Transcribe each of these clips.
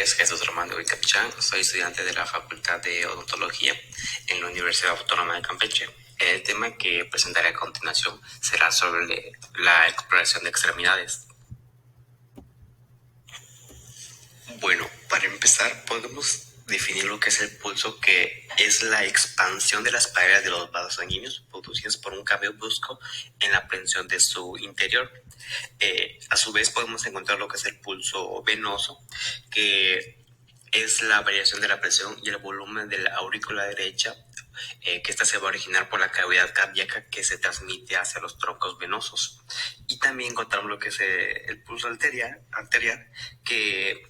es Jesús Román de Capchán, soy estudiante de la Facultad de Odontología en la Universidad Autónoma de Campeche. El tema que presentaré a continuación será sobre la exploración de extremidades. Bueno, para empezar podemos definir lo que es el pulso, que es la expansión de las paredes de los vasos sanguíneos producidas por un cambio brusco en la presión de su interior. A su vez podemos encontrar lo que es el pulso venoso, que es la variación de la presión y el volumen de la aurícula derecha, que esta se va a originar por la cavidad cardíaca que se transmite hacia los troncos venosos. Y también encontramos lo que es el pulso arterial, que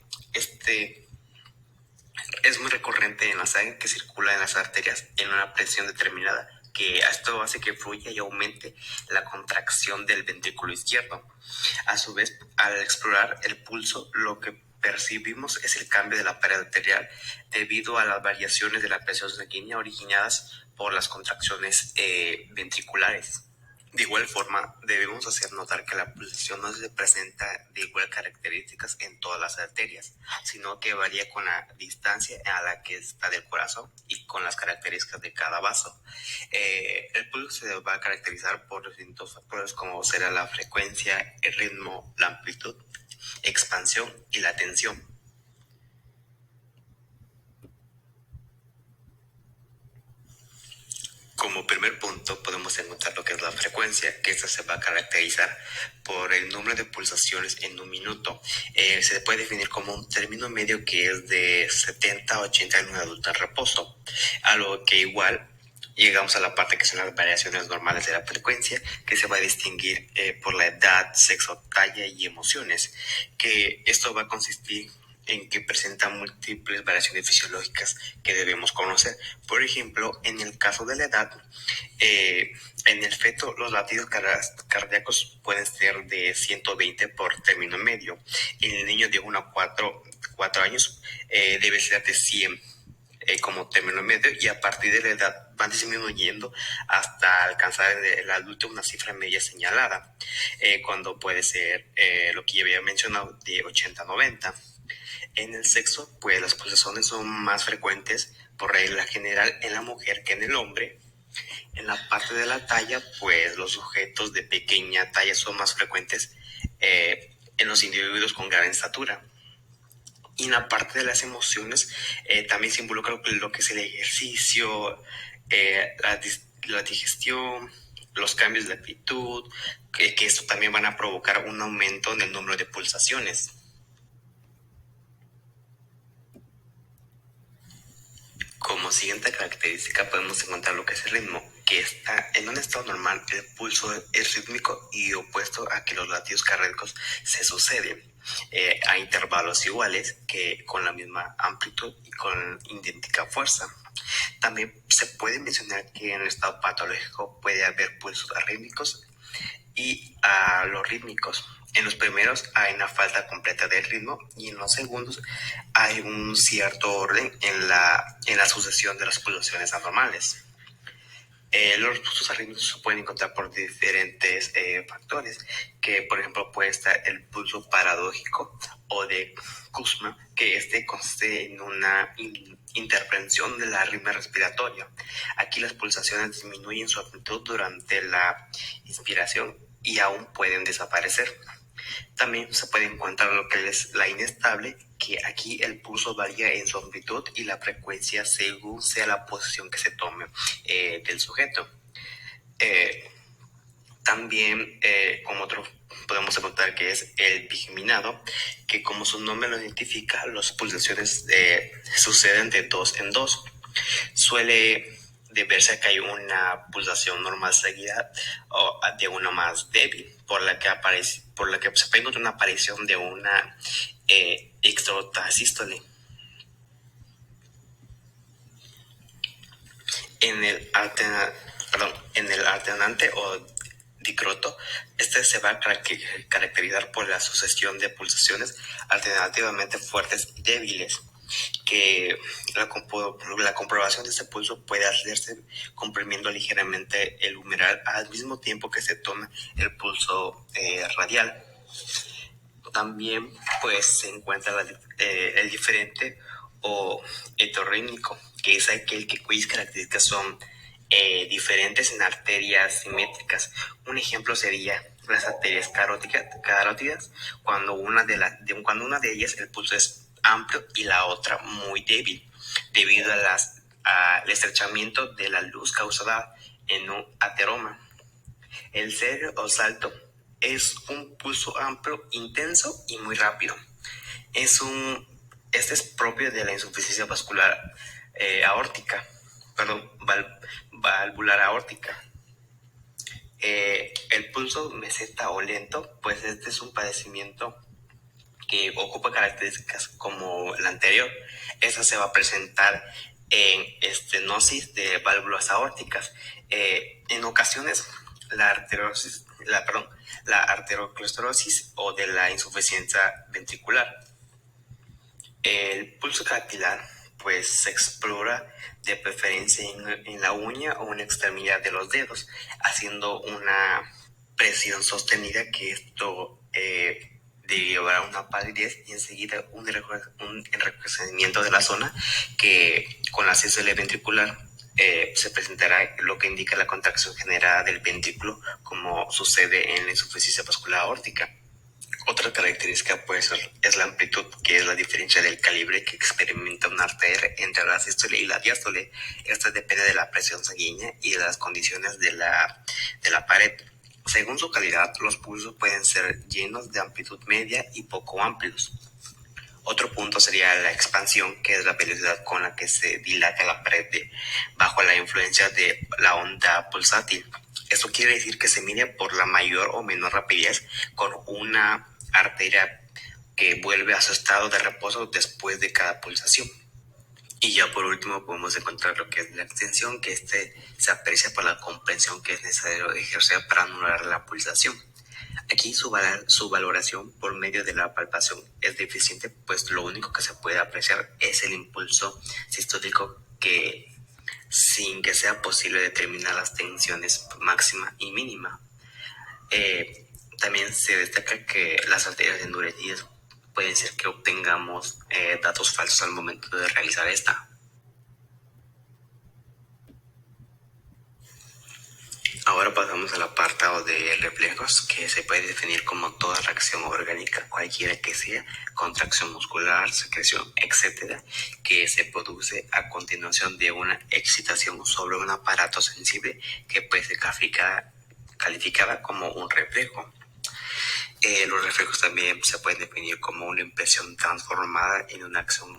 es muy recurrente en la sangre, que circula en las arterias en una presión determinada, que esto hace que fluya y aumente la contracción del ventrículo izquierdo. A su vez, al explorar el pulso, lo que percibimos es el cambio de la pared arterial debido a las variaciones de la presión sanguínea originadas por las contracciones ventriculares. De igual forma, debemos hacer notar que la pulsación no se presenta de igual características en todas las arterias, sino que varía con la distancia a la que está del corazón y con las características de cada vaso. El pulso se va a caracterizar por distintos factores como será la frecuencia, el ritmo, la amplitud, expansión y la tensión. Como primer punto podemos encontrar lo que es la frecuencia, que esta se va a caracterizar por el número de pulsaciones en un minuto. Se puede definir como un término medio que es de 70 a 80 en un adulto en reposo, a lo que igual llegamos a la parte que son las variaciones normales de la frecuencia, que se va a distinguir por la edad, sexo, talla y emociones, que esto va a consistir en que presenta múltiples variaciones fisiológicas que debemos conocer. Por ejemplo, en el caso de la edad, en el feto los latidos cardíacos pueden ser de 120 por término medio. En el niño de 1 a 4 años debe ser de 100 como término medio, y a partir de la edad van disminuyendo hasta alcanzar en el adulto una cifra media señalada, cuando puede ser lo que ya había mencionado, de 80 a 90. En el sexo, pues las pulsaciones son más frecuentes por regla general en la mujer que en el hombre. En la parte de la talla, pues los sujetos de pequeña talla son más frecuentes en los individuos con gran estatura. Y en la parte de las emociones, también se involucra lo que es el ejercicio, la digestión, los cambios de actitud, que esto también van a provocar un aumento en el número de pulsaciones. Como siguiente característica podemos encontrar lo que es el ritmo, que está en un estado normal. El pulso es rítmico y opuesto a que los latidos cardíacos se suceden a intervalos iguales, que con la misma amplitud y con idéntica fuerza. También se puede mencionar que en el estado patológico puede haber pulsos arrítmicos y alorrítmicos. En los primeros hay una falta completa de ritmo, y en los segundos hay un cierto orden en la sucesión de las pulsaciones anormales. Los pulsos arrítmicos se pueden encontrar por diferentes factores, que por ejemplo puede estar el pulso paradójico o de Kussmaul, que consiste en una intervención de la arritmia respiratoria. Aquí las pulsaciones disminuyen su amplitud durante la inspiración y aún pueden desaparecer. También se puede encontrar lo que es la inestable, que aquí el pulso varía en su amplitud y la frecuencia según sea la posición que se tome del sujeto. También como otro podemos encontrar que es el bigeminado, que como su nombre lo identifica, las pulsaciones suceden de 2 en 2. Suele deberse a que hay una pulsación normal seguida o de una más débil, por la que se puede encontrar una aparición de una extrasístole. En el alternante o dicroto, este se va a caracterizar por la sucesión de pulsaciones alternativamente fuertes y débiles, que la comprobación de este pulso puede hacerse comprimiendo ligeramente el humeral al mismo tiempo que se toma el pulso radial. También pues se encuentra el diferente o heterorrítmico, que es aquel cuyas características son diferentes en arterias simétricas. Un ejemplo sería las arterias carótidas, cuando cuando una de ellas el pulso es amplio y la otra muy débil, debido al estrechamiento de la luz causada en un ateroma. El cero o salto es un pulso amplio, intenso y muy rápido. Este es propio de la insuficiencia vascular aórtica, perdón, valvular aórtica. El pulso meseta o lento, pues este es un padecimiento que ocupa características como el anterior. Esta se va a presentar en estenosis de válvulas aórticas. En ocasiones, la arteriosclerosis o de la insuficiencia ventricular. El pulso capilar pues se explora de preferencia en la uña o en la extremidad de los dedos, haciendo una presión sostenida, que esto derivará una palidez y enseguida un enrojecimiento de la zona, que con la césula ventricular se presentará lo que indica la contracción generada del ventrículo, como sucede en la insuficiencia vascular aórtica. Otra característica pues es la amplitud, que es la diferencia del calibre que experimenta una arteria entre la sístole y la diástole. Esta depende de la presión sanguínea y de las condiciones de la pared. Según su calidad, los pulsos pueden ser llenos, de amplitud media y poco amplios. Otro punto sería la expansión, que es la velocidad con la que se dilata la pared bajo la influencia de la onda pulsátil. Esto quiere decir que se mide por la mayor o menor rapidez con una arteria que vuelve a su estado de reposo después de cada pulsación. Y ya por último podemos encontrar lo que es la extensión, que se aprecia por la comprensión que es necesario ejercer para anular la pulsación. Aquí su valoración por medio de la palpación es deficiente, pues lo único que se puede apreciar es el impulso sistólico, sin que sea posible determinar las tensiones máxima y mínima. También se destaca que las arterias endurecidas pueden ser que obtengamos datos falsos al momento de realizar esta. Ahora pasamos al apartado de reflejos, que se puede definir como toda reacción orgánica, cualquiera que sea, contracción muscular, secreción, etc., que se produce a continuación de una excitación sobre un aparato sensible, que puede ser calificada como un reflejo. Los reflejos también se pueden definir como una impresión transformada en una acción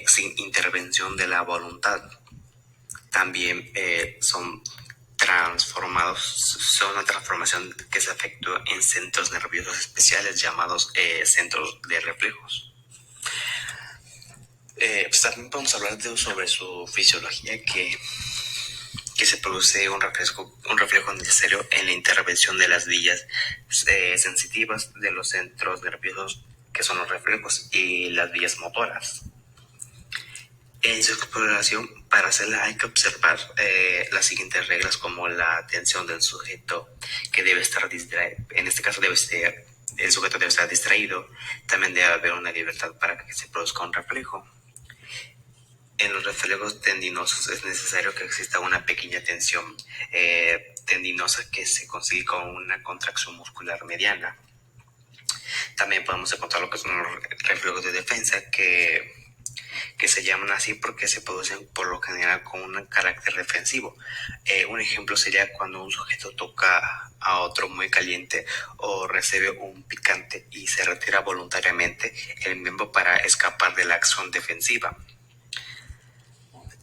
sin intervención de la voluntad. También son una transformación que se efectúa en centros nerviosos especiales llamados centros de reflejos. Pues también podemos hablar sobre su fisiología, que se produce un reflejo necesario en la intervención de las vías sensitivas de los centros nerviosos, que son los reflejos, y las vías motoras. En su exploración, para hacerla hay que observar las siguientes reglas, como la atención del sujeto, que debe estar distraído. En este caso el sujeto debe estar distraído. También debe haber una libertad para que se produzca un reflejo. En los reflejos tendinosos es necesario que exista una pequeña tensión tendinosa, que se consigue con una contracción muscular mediana. También podemos encontrar lo que son los reflejos de defensa, que se llaman así porque se producen por lo general con un carácter defensivo. Un ejemplo sería cuando un sujeto toca a otro muy caliente o recibe un picante y se retira voluntariamente el miembro para escapar de la acción defensiva.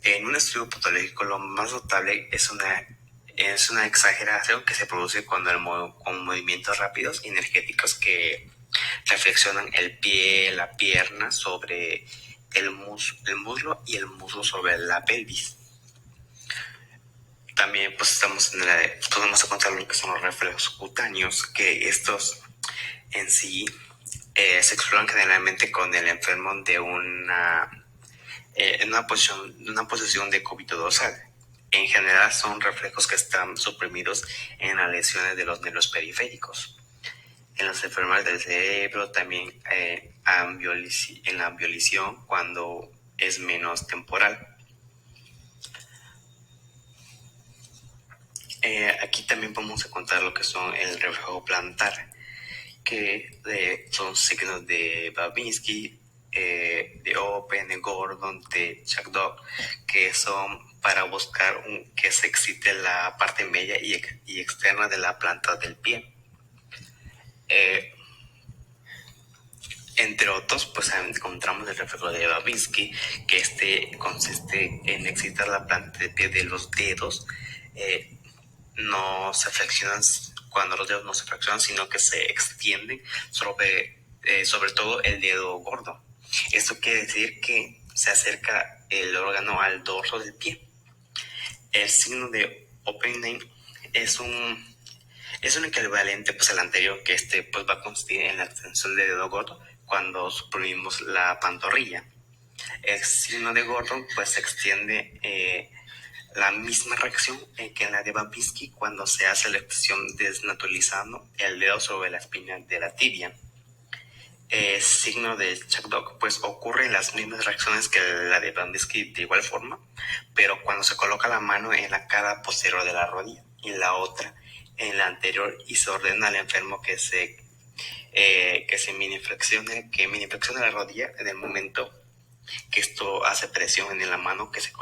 En un estudio patológico, lo más notable es una exageración que se produce cuando con movimientos rápidos y energéticos que reflexionan el pie, la pierna sobre el muslo y el muslo sobre la pelvis. También pues podemos encontrar lo que son los reflejos cutáneos, que estos en sí se exploran generalmente con el enfermo de en una posición de cúbito dorsal. En general son reflejos que están suprimidos en las lesiones de los nervios periféricos. en las enfermedades del cerebro, también en la ambulación cuando es menos temporal. Aquí también podemos encontrar lo que son el reflejo plantar, que son signos de Babinski, de Open, de Gordon, de Chakdog, que son para buscar que se excite la parte media y externa de la planta del pie. Entre otros, pues encontramos el reflejo de Babinski, que consiste en excitar la planta del pie de los dedos. No se flexionan cuando los dedos no se flexionan, sino que se extienden sobre todo el dedo gordo. Esto quiere decir que se acerca el órgano al dorso del pie. El signo de opening es un equivalente pues al anterior, que pues va a consistir en la extensión del dedo gordo cuando suprimimos la pantorrilla. El signo de Gordon pues se extiende la misma reacción que en la de Babinski cuando se hace la extensión desnaturalizando el dedo sobre la espina de la tibia. Signo de Chakdog pues ocurre las mismas reacciones que la de Babinski de igual forma, pero cuando se coloca la mano en la cara posterior de la rodilla y la otra en la anterior y se ordena al enfermo que miniflexione la rodilla en el momento que esto hace presión en la mano que se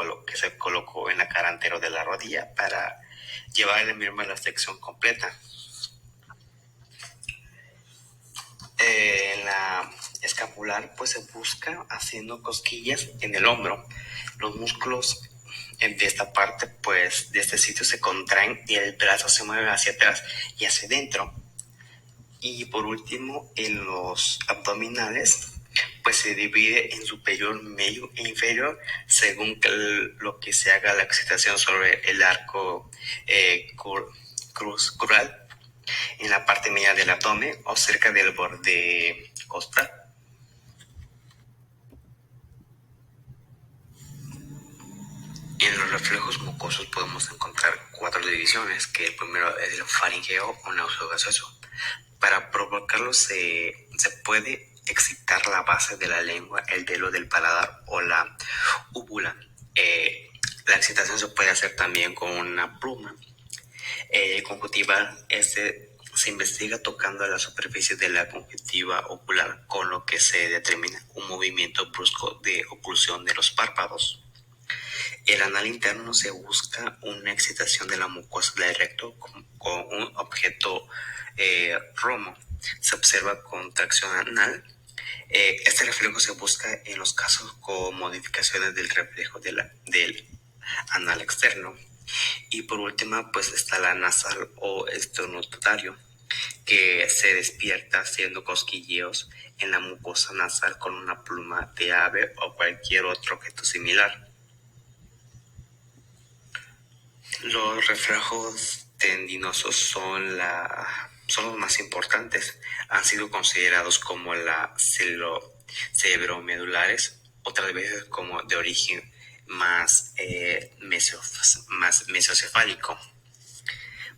colocó en la cara anterior de la rodilla para llevar el miembro a la flexión completa. En la escapular pues se busca haciendo cosquillas en el hombro. Los músculos de esta parte pues de este sitio se contraen y el brazo se mueve hacia atrás y hacia adentro. Y por último, en los abdominales pues se divide en superior, medio e inferior según lo que se haga la excitación sobre el arco crural en la parte media del abdomen o cerca del borde costal. En los reflejos mucosos podemos encontrar 4 divisiones, que el primero es el faringeo o nasogaseoso. Para provocarlo se puede excitar la base de la lengua, el velo del paladar o la úvula. La excitación se puede hacer también con una pluma. Conjuntiva se investiga tocando la superficie de la conjuntiva ocular, con lo que se determina un movimiento brusco de oclusión de los párpados. El anal interno se busca una excitación de la mucosa del recto con un objeto romo. Se observa contracción anal. Este reflejo se busca en los casos con modificaciones del reflejo del anal externo. Y por último, pues está la nasal o esternudatorio, que se despierta haciendo cosquilleos en la mucosa nasal con una pluma de ave o cualquier otro objeto similar. Los reflejos tendinosos son los más importantes. Han sido considerados como la cerebromedulares, otras veces como de origen más mesocefálico.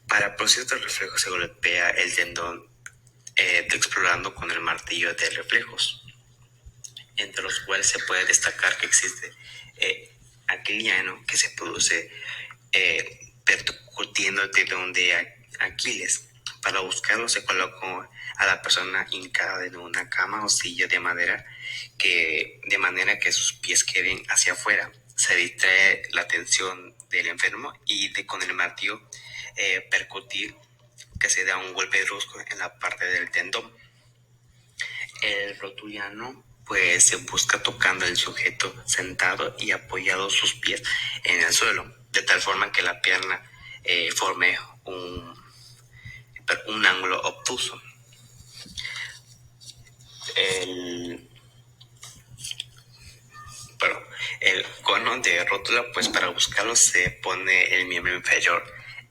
Para producir estos reflejos se golpea el tendón explorando con el martillo de reflejos, entre los cuales se puede destacar que existe aquiliano, que se produce percutiendo el tendón de Aquiles. Para buscarlo se coloca a la persona hincada en una cama o silla de madera de manera que sus pies queden hacia afuera. Se distrae la atención del enfermo y con el martillo percutir, que se da un golpe brusco en la parte del tendón. El rotuliano pues se busca tocando al sujeto sentado y apoyado sus pies en el suelo, de tal forma que la pierna forme un ángulo obtuso. El cono de rótula, pues para buscarlo se pone el miembro inferior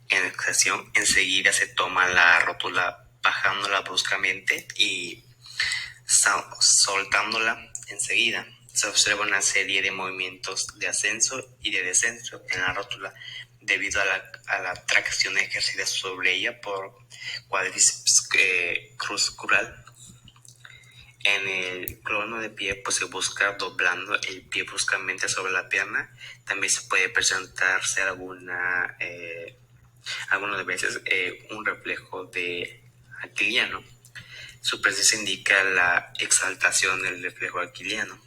en extensión. Enseguida se toma la rótula bajándola bruscamente y soltándola enseguida. Se observa una serie de movimientos de ascenso y de descenso en la rótula debido a la tracción ejercida sobre ella por cuádriceps crural. En el crono de pie pues se busca doblando el pie bruscamente sobre la pierna. También se puede presentarse algunas veces un reflejo de aquiliano. Su presencia indica la exaltación del reflejo aquiliano.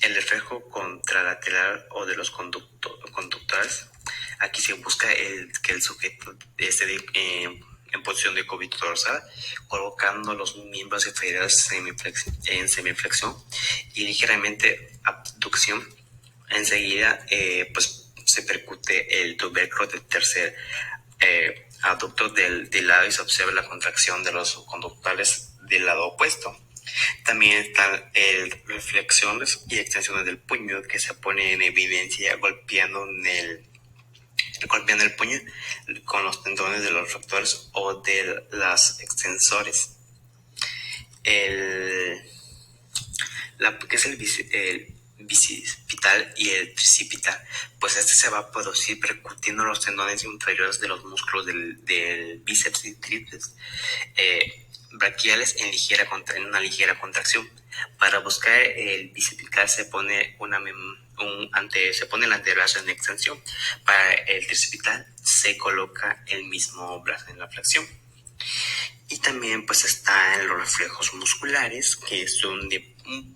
El reflejo contralateral o de los conductores. Aquí se busca que el sujeto esté en posición de cúbito dorsal, colocando los miembros inferiores en semiflexión y ligeramente abducción. Enseguida pues se percute el tubérculo del tercer aducto del lado y se observa la contracción de los conductores del lado opuesto. También están reflexiones y extensiones del puño que se pone en evidencia golpeando el puño con los tendones de los rectores o de las extensores. ¿Qué es el bicipital y el tricipital? Pues este se va a producir percutiendo los tendones inferiores de los músculos del bíceps y tríceps braquiales en una ligera contracción. Para buscar el bicipital se pone el antebrazo en extensión. Para el tricipital se coloca el mismo brazo en la flexión. Y también pues están los reflejos musculares, que son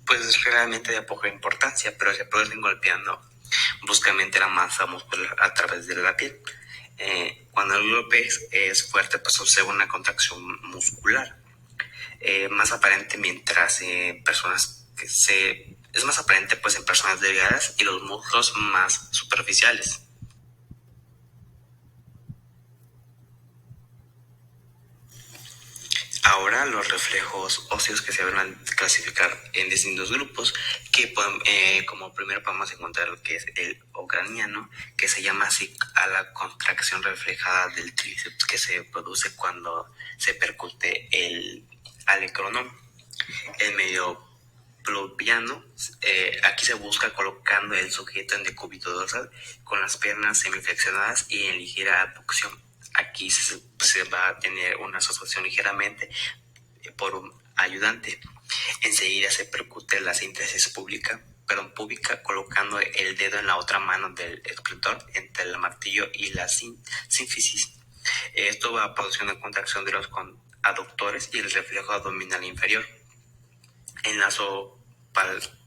pues realmente de poca importancia, pero se producen golpeando bruscamente la masa muscular a través de la piel. Cuando el golpe es fuerte, pues se observa una contracción muscular. Más aparente es más aparente pues en personas delgadas y los músculos más superficiales. Ahora los reflejos óseos que se van a clasificar en distintos grupos, que como primero podemos encontrar lo que es el ocraniano, que se llama así a la contracción reflejada del tríceps que se produce cuando se percute el alecrono. El medio pluviano, aquí se busca colocando el sujeto en decúbito dorsal con las piernas semiflexionadas y en ligera abducción. Aquí se va a tener una asociación ligeramente por un ayudante. Enseguida se percute la síntesis púbica colocando el dedo en la otra mano del explosor entre el martillo y la sínfisis. Esto va a producir una contracción de los aductores y el reflejo abdominal inferior. En lazo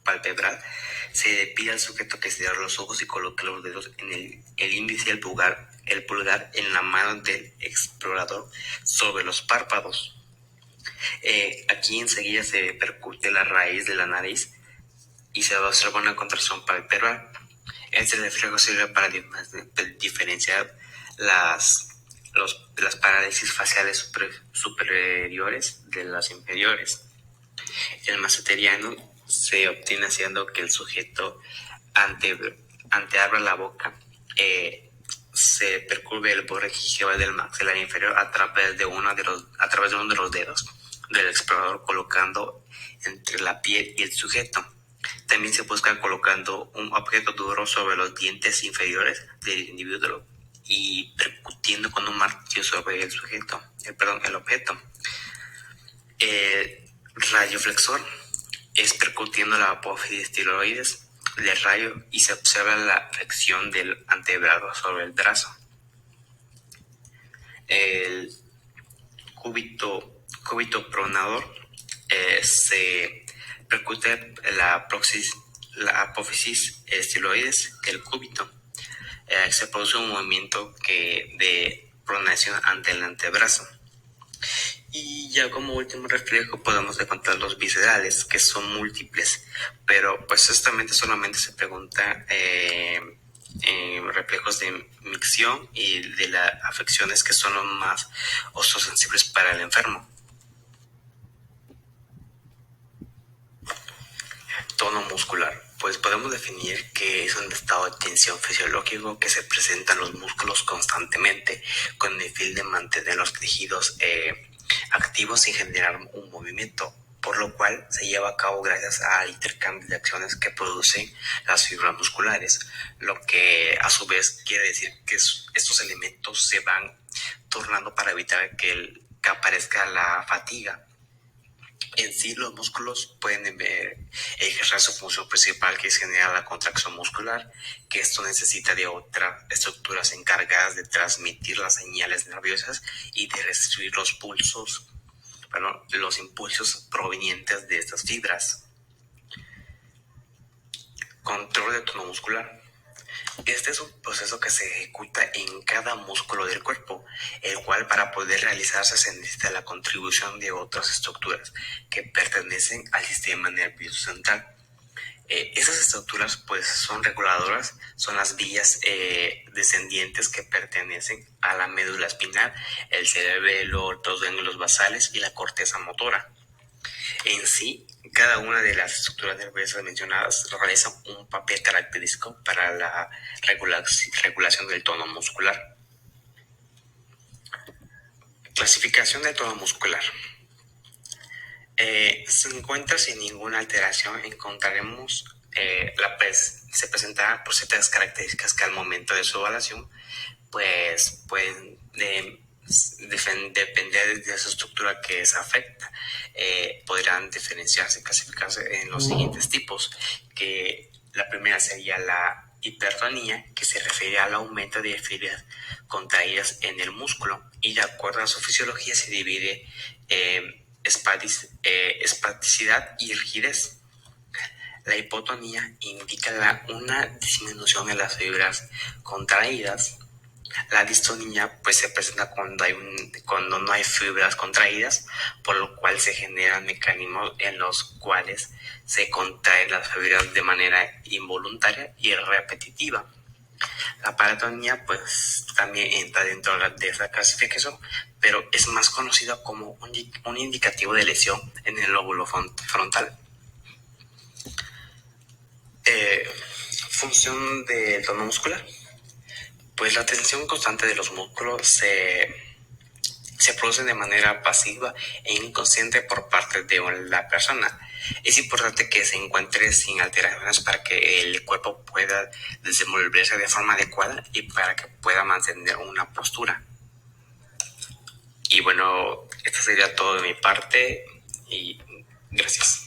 palpebral se pide al sujeto que cierre los ojos y coloque los dedos en el índice y el pulgar en la mano del explorador sobre los párpados. Aquí enseguida se percute la raíz de la nariz y se observa una contracción palpebral. Este reflejo sirve para diferenciar las parálisis faciales superiores de las inferiores. El maceteriano se obtiene haciendo que el sujeto anteabra la boca, se percurve el borde gingival del maxilar inferior a través de uno de los dedos del explorador, colocando entre la piel y el sujeto. También se busca colocando un objeto duro sobre los dientes inferiores del individuo y percutiendo con un martillo sobre el objeto. El radioflexor es percutiendo la apófisis tiroides del rayo y se observa la flexión del antebrazo sobre el brazo. El cúbito pronador se percute la apófisis estiloides del cúbito. Se produce un movimiento de pronación ante el antebrazo. Y ya como último reflejo podemos encontrar los viscerales, que son múltiples, pero pues solamente se pregunta reflejos de micción y de las afecciones que son los más osteosensibles para el enfermo. Tono muscular. Pues podemos definir que es un estado de tensión fisiológico que se presenta en los músculos constantemente con el fin de mantener los tejidos activos sin generar un movimiento. por lo cual se lleva a cabo gracias al intercambio de acciones que producen las fibras musculares, lo que a su vez quiere decir que estos elementos se van turnando para evitar que aparezca la fatiga. En sí, los músculos pueden ejercer su función principal, que es generar la contracción muscular, que esto necesita de otras estructuras encargadas de transmitir las señales nerviosas y de restituir los impulsos provenientes de estas fibras. Control de tono muscular. Este es un proceso que se ejecuta en cada músculo del cuerpo, el cual para poder realizarse se necesita la contribución de otras estructuras que pertenecen al sistema nervioso central. Esas estructuras pues son reguladoras, son las vías descendientes que pertenecen a la médula espinal, el cerebelo, los ganglios basales y la corteza motora. En sí, cada una de las estructuras nerviosas mencionadas realiza un papel característico para la regulación del tono muscular. Clasificación del tono muscular. Se encuentra sin ninguna alteración, encontraremos se presentará por ciertas características que al momento de su evaluación pues pueden depender de esa estructura que se afecta. Podrán diferenciarse, clasificarse en los siguientes tipos, que la primera sería la hipertonía, que se refiere al aumento de fibras contraídas en el músculo y de acuerdo a su fisiología se divide espasticidad y rigidez. La hipotonía indica una disminución en las fibras contraídas. La distonía pues se presenta cuando no hay fibras contraídas, por lo cual se generan mecanismos en los cuales se contraen las fibras de manera involuntaria y repetitiva. La paratonía pues también entra dentro de esa clasificación, pero es más conocida como un indicativo de lesión en el lóbulo frontal. Función del tono muscular. Pues la tensión constante de los músculos se produce de manera pasiva e inconsciente por parte de la persona. Es importante que se encuentre sin alteraciones para que el cuerpo pueda desenvolverse de forma adecuada y para que pueda mantener una postura. Y bueno, esto sería todo de mi parte y gracias.